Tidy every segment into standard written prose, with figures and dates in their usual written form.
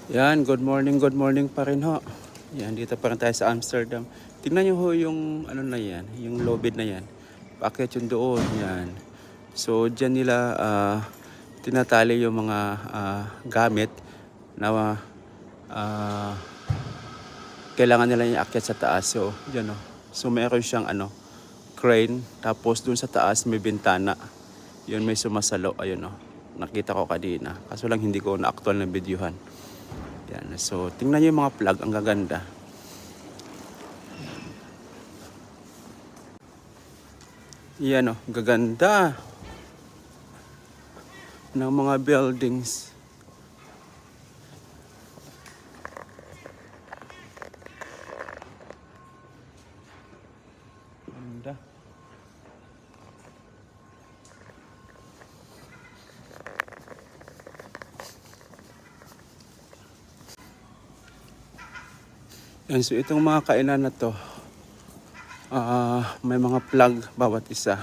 Yan, good morning pa rin ho. Yan, dito pa rin tayo sa Amsterdam. Tingnan nyo ho yung ano na yan, yung low bid na yan. Paakyat yung doon, yan. So, dyan nila tinatali yung mga gamit na kailangan nila yung akyat sa taas. So, dyan o. So, meron siyang crane. Tapos, dun sa taas may bintana. Yun, may sumasalo. Ayun o. Nakita ko kanina. Kaso lang hindi ko na-actual na videohan. Yan. So, tingnan nyo yung mga plug. Ang gaganda. Yan o. Gaganda ng mga buildings. Ganda. Yan, so itong mga kainan na to, may mga plug bawat isa.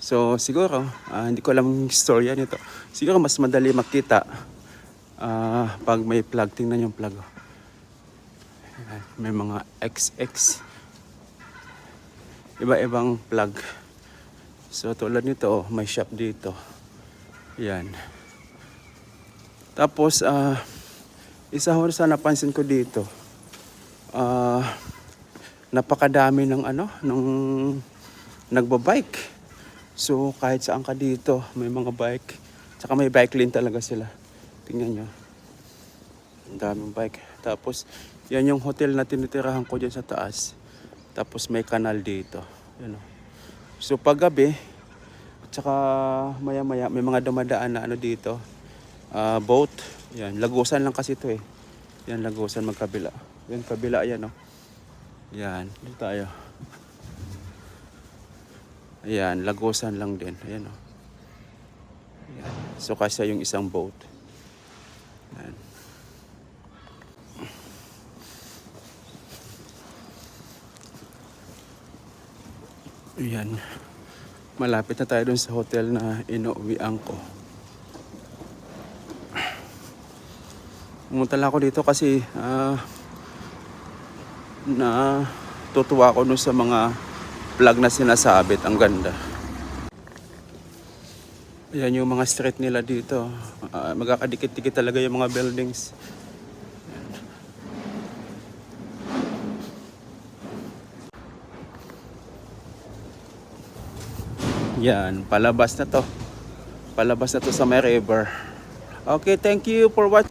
So siguro, hindi ko alam yung storya nito. Siguro mas madali makita pag may plug. Tingnan yung plug. Yan, may mga XX. Iba-ibang plug. So tulad nito, may shop dito. Yan. Tapos, isa ho sa napansin ko dito, napakadami ng ng nagbabike. So kahit saan ka dito may mga bike, tsaka may bike lane talaga sila. Tingnan nyo, ang daming bike. Tapos yan yung hotel na tinitirahan ko dyan sa taas. Tapos may kanal dito, yan o. So pag gabi, tsaka maya maya may mga dumadaan na dito, boat. Yan, Lagusan lang kasi ito eh. Yan, Lagusan magkabila. Yan, kabila, yan o. Yan, dito tayo. Ayan, Lagusan lang din. Ayan o. Ayan. So, kasi yung isang boat. Ayan. Ayan. Malapit na tayo dun sa hotel na inuwian ko. Pumunta lang ako dito kasi tutuwa ako dun sa mga plug na sinasabit. Ang ganda. Ayan yung mga street nila dito. Magkakadikit-dikit talaga yung mga buildings. Yan, palabas na to. Palabas na to sa may river. Okay, thank you for watching.